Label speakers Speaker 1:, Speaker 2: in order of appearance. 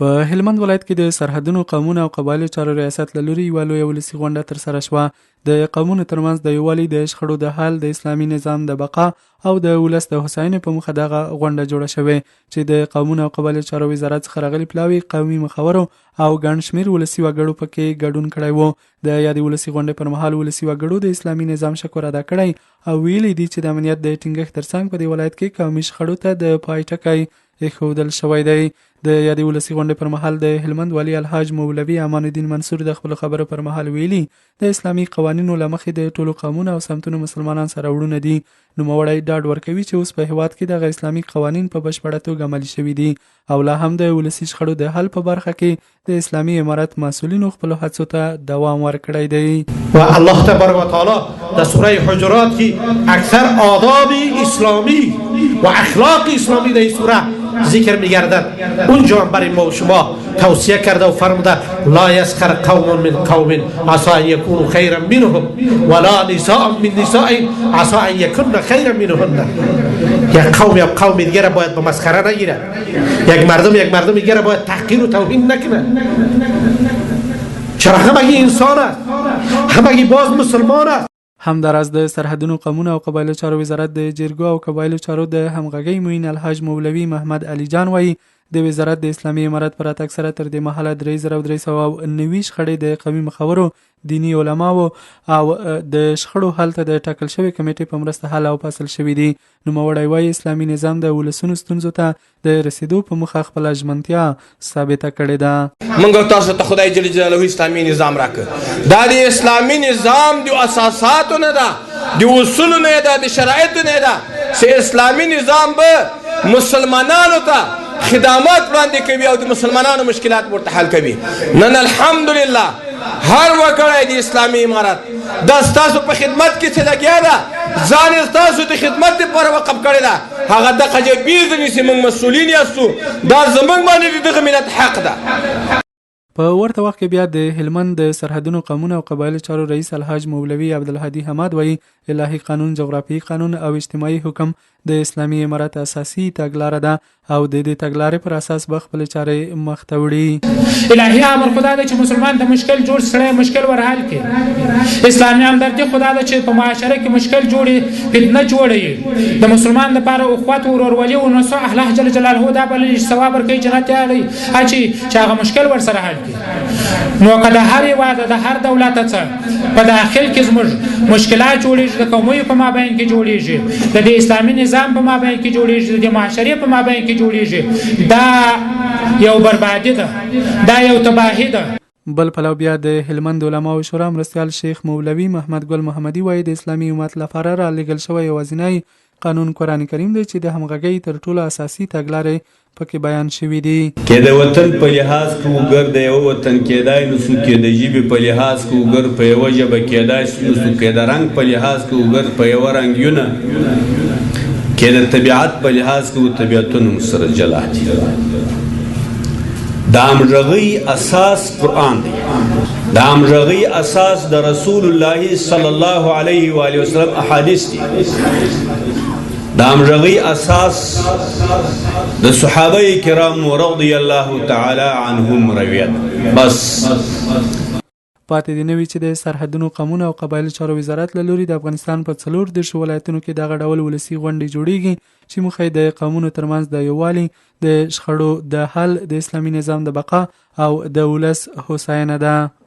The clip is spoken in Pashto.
Speaker 1: په هلمند ولایت کې د سرحدونو قومونو او قبایلو چارو ریاست له لوري یوه لویه ولسي غونډه ترسره شوه. د قومونو ترمنځ د یووالي، د شخړو د حل، د اسلامي نظام د بقا او د ولس د هوساینې په موخه دغه غونډه جوړه شوې چې د قومونو او قبایلو چارو وزارت څخه راغلي پلاوي، قومي مخورو او ګڼ شمېر ولسي وګړو پکې ګډون کړی و. د یادې ولسي غونډې پر مهال ولسي وګړو د اسلامي نظام شکر ادا کړی او ویلي دي چې د امنیت د ټینګښت ترڅنګ په دې ولایت کې قومي شخړو ته د پای ټکی ایښودل شوی دی. د یادې ولسي غونډې پر مهال د هلمند والي الحاج مولوي امان الدین منصور د خپلو خبرو پر مهال ویلي د اسلامي قوانینو له مخې د ټولو قومونو او سمتونو مسلمانان سره وړونه دي. نوموړی ډاډ ورکوي چې اوس په هېواد کې دغه اسلامي قوانین په بشپړه توګه عملي شوي دي او لا هم د ولسي شخړو د حل په برخه کې د اسلامي امارت مسؤلینو خپلو هڅو ته دوام ورکړی دی.
Speaker 2: و الله تبارک و تعالی در سوره حجرات کې اکثر آداب اسلامی و اخلاق اسلامی در این سوره ذکر می‌گردد. اونجا هم برای ما و شما توصیه کرده و فرموده لا یسخر قوم من قوم عسى ان يكونوا خيرا منهم ولا نساء من نساء عسى ان يكن خيرا منهن. یک قوم یا قوم دیگه را باید به مسخره نگیره، یک مردم دیگه را باید تحقیر و توهین نکنه. چرا همگی انسان است، همگی باز مسلمان است.
Speaker 1: همداراز د سرحدونو قومونو او قبایلو چارو وزارت د جرګو او قبایلو چارو د همغږۍ معین الحاج مولوي محمد علي جان وایي د وزارت د اسلامي امارت پر راتګ سره تر دې مهاله 3390 شخړې د قومي مخورو، دینی علماو او د شخړو حل ته د ټاکل شوې کمیټې په مرسته حل او فصل شوي دي. نوموړی وایي اسلامي نظام د ولسونو ستونزو ته د رسیدو په موخه خپله ژمنتیا ثابته کړې ده.
Speaker 3: موږ تاسو ته خدای جل جلاله اسلامي نظام راکړ. دا د اسلامي نظام د اساساتو نه ده، د اصولو نه ده، د شرایطو نه ده چې اسلامي نظام به مسلمانانو ته خدمات وړاندې کوي او د مسلمانانو مشکلات ورته حل کوي. نن الحمدلله هر وګړی د اسلامي امارت دا ستاسو په خدمت کې چې لګیا ده، ځان یې ستاسو د خدمت لپاره وقف کړی ده. هغه دغه پیژني چې موږ مسؤلین یاستو، دا زموږ باندې د دغه ملت حق ده.
Speaker 1: په ورته وخت کې بیا د هلمند د سرحدونو قومونو او قبایلو چارو رئیس الحاج مولوي عبدالهادي حماد وایي الهي قانون، جغرافیایي قانون او اجتماعي حکم د اسلامي امارت اساسي تګلاره ده او د دې تګلارې پر اساس به خپلې چارې مخ ته وړي.
Speaker 4: الهي امر خدا ده چې مسلمان ته مشکل جوړ سړی مشکل ورحل کړي. اسلامي همدردي خدا ده چې په معاشره کې مشکل جوړي، فتنه جوړي. د مسلمان لپاره اخوت او ورورولي او نصح الله جل جلاله دا بلل ثواب ورکوي، جنت یاړي چې هغه مشکل ورسره حل کړي. نو که د هر هېواد د هر دولت څخه په داخل کې زموږ مشکلات جوړېږي، د قومونو په مابین کې جوړېږي، د دې اسلامي نظام په مابین کې جوړېږي، د معاشرې په مابین کې جوړېږي، دا یو بربادي ده، دا یو تباهي ده.
Speaker 1: بل پلو بیا د هلمند علماو شورا مرستیال شیخ مولوي محمد ګل محمدي وایي د اسلامي امت لپاره را لېږل شوی یوازینی قانون قرآن کریم دی چې د همغږۍ تر ټولو اساسي تګلارې پکې بیان شوي دي.
Speaker 5: که د وطن په لحاظ کې وګر د یو وطن کېدای نو څوک د ژبې په لحاظ کې وګر په یوه ژبه کېدای نو څوک د رنګ په لحاظ کې وګر په یوه رنګونه، که د طبیعت په لحاظ کې و طبیعتونه سره جلا دي. د همغږۍ اساس قرآن دی، د همغږۍ اساس د رسول الله صلی الله علیه و آله وسلم احادیث دي، د همغږۍ اساس د صحابه کرام رضی الله تعالی عنهم رویت. بس
Speaker 1: پاتې دی نوي چې د سرحدونو قومونو او قبایلو چارو وزارت له لوري د افغانستان په 34 ولایتونو کې دغه ډول ولسي غونډې جوړیږي چې موخه د قومونو ترمنځ د یووالي، د شخړو د حل، د اسلامي نظام د بقا او د ولس هوساینه ده.